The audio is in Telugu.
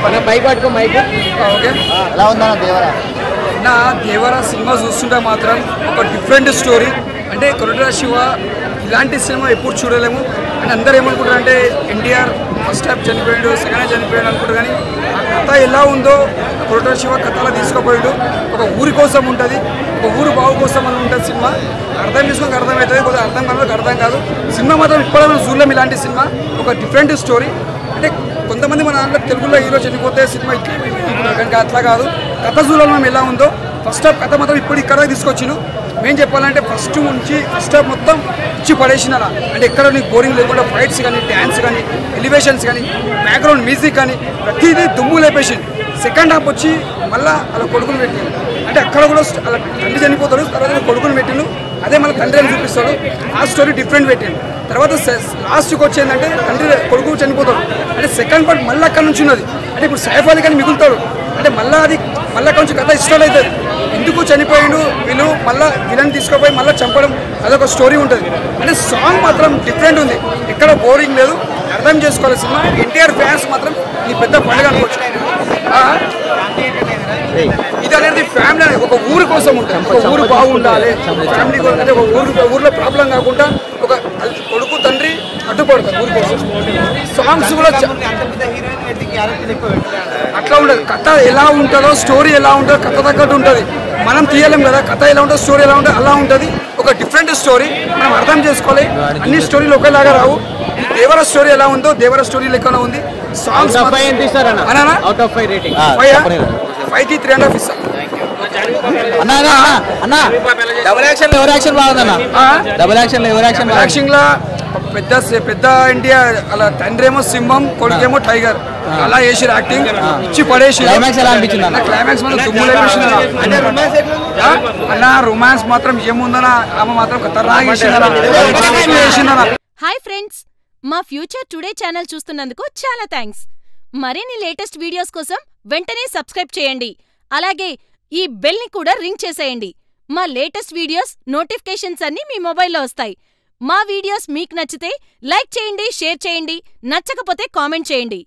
చెప్పండి. మైక్ పట్టుకో మైక్. ఓకే, ఎలా ఉందన్న దేవరా? నా దేవరా సినిమా చూస్తుంటే మాత్రం ఒక డిఫరెంట్ స్టోరీ. అంటే కొరటాల శివ ఇలాంటి సినిమా ఎప్పుడు చూడలేము. అని అందరూ ఏమనుకుంటారు అంటే ఎన్టీఆర్ ఫస్ట్ హాఫ్ చనిపోయాడు, సెకండ్ హాఫ్ చనిపోయాడు అనుకుంటారు. కానీ ఆ కథ ఎలా ఉందో కొరటాల శివ కథలో తీసుకుపోయాడు. ఒక ఊరి కోసం ఉంటుంది, ఒక ఊరు బావు కోసం అని ఉంటుంది సినిమా. అర్థం చేసుకోక అర్థమవుతుంది, కొద్దిగా అర్థం కాదు అర్థం కాదు. సినిమా మాత్రం ఇప్పటివరకు మనం చూడలేము ఇలాంటి సినిమా. ఒక డిఫరెంట్ స్టోరీ. అంటే కొంతమంది మన దాంట్లో తెలుగులో హీరో చనిపోతే సినిమా ఇట్లా కనుక అట్లా కాదు. కథ చూడాలి మనం ఎలా ఉందో. ఫస్ట్ హాఫ్ కథ మాత్రం ఇప్పుడు ఇక్కడ తీసుకొచ్చిను. మేము చెప్పాలంటే ఫస్ట్ హాఫ్ మొత్తం ఇచ్చి పడేసిన. అంటే ఎక్కడ నీకు బోరింగ్ లేకుండా ఫైట్స్ కానీ, డ్యాన్స్ కానీ, ఎలివేషన్స్ కానీ, బ్యాక్గ్రౌండ్ మ్యూజిక్ కానీ ప్రతిదీ దుమ్ము లేపేసింది. సెకండ్ హాఫ్ వచ్చి మళ్ళీ అలా కొడుకుని పెట్టిండు. అంటే అక్కడ కూడా అలా తండ్రి చనిపోతాడు, తర్వాత కొడుకుని పెట్టిండు. అదే మళ్ళీ తండ్రి అని చూపిస్తాడు. ఆ స్టోరీ డిఫరెంట్ పెట్టిండు. తర్వాత లాస్ట్కి వచ్చేందంటే తండ్రి కొడుకు చనిపోతాడు. అంటే సెకండ్ పార్ట్ మళ్ళీ అక్కడ నుంచి ఉన్నది. అంటే ఇప్పుడు సైఫ్ అలీ కానీ మిగులుతాడు. అంటే మళ్ళీ అక్కడ నుంచి కథ ఇష్టం అవుతుంది. ఎందుకు చనిపోయిండు వీళ్ళు, మళ్ళీ విలన్ తీసుకుపోయి మళ్ళీ చంపడం, అదొక స్టోరీ ఉంటుంది. అంటే సాంగ్ మాత్రం డిఫరెంట్ ఉంది, ఎక్కడ బోరింగ్ లేదు. అర్థం చేసుకోవాలి సినిమా. ఎన్టీఆర్ ఫ్యాన్స్ మాత్రం ఈ పెద్ద పండుగ అనుకోవచ్చు. ఇది అనేది ఫ్యామిలీ అనేది ఒక ఊరి కోసం ఉంటుంది. ఒక ఊరు బాగుండాలి, ఫ్యామిలీ కోసం. అంటే ఒక ఊర్లో ప్రాబ్లం కాకుండా ఒక కొడుకు తండ్రి అడ్డుపడతారు ఊరి కోసం. సాంగ్స్ కూడా అట్లా ఉండదు. కథ ఎలా ఉంటుందో, స్టోరీ ఎలా ఉంటుందో కథ తగ్గట్టు ఉంటుంది. మనం తీయలేం కదా, కథ ఎలా ఉంటుందో స్టోరీ ఎలా ఉంటుందో అలా ఉంటుంది. ఒక డిఫరెంట్ స్టోరీ మనం అర్థం చేసుకోవాలి. అన్ని స్టోరీలు ఒకేలాగా రావు. దేవర స్టోరీ ఎలా ఉందో దేవర స్టోరీ లెక్కన ఉంది. సాంగ్స్ 5కి 3.5 ఇస్తాం. పెద్ద ఎన్టీఆర్ అలా తండ్రి ఏమో సింహం, కొడుకేమో టైగర్, అలా చేసిరు యాక్టింగ్. ఇచ్చి పడేసి క్లైమాక్స్ అన్న రొమాన్స్ మాత్రం ఏముందనా, ఆమె మాత్రం ఖతర్నాక్. హాయ్ ఫ్రెండ్స్, మా ఫ్యూచర్ టుడే ఛానల్ చూస్తున్నందుకు చాలా థ్యాంక్స్. మరిన్ని లేటెస్ట్ వీడియోస్ కోసం వెంటనే సబ్స్క్రైబ్ చేయండి. అలాగే ఈ బెల్ ని కూడా రింగ్ చేసేయండి. మా లేటెస్ట్ వీడియోస్ నోటిఫికేషన్స్ అన్నీ మీ మొబైల్లో వస్తాయి. మా వీడియోస్ మీకు నచ్చితే లైక్ చేయండి, షేర్ చేయండి, నచ్చకపోతే కామెంట్ చేయండి.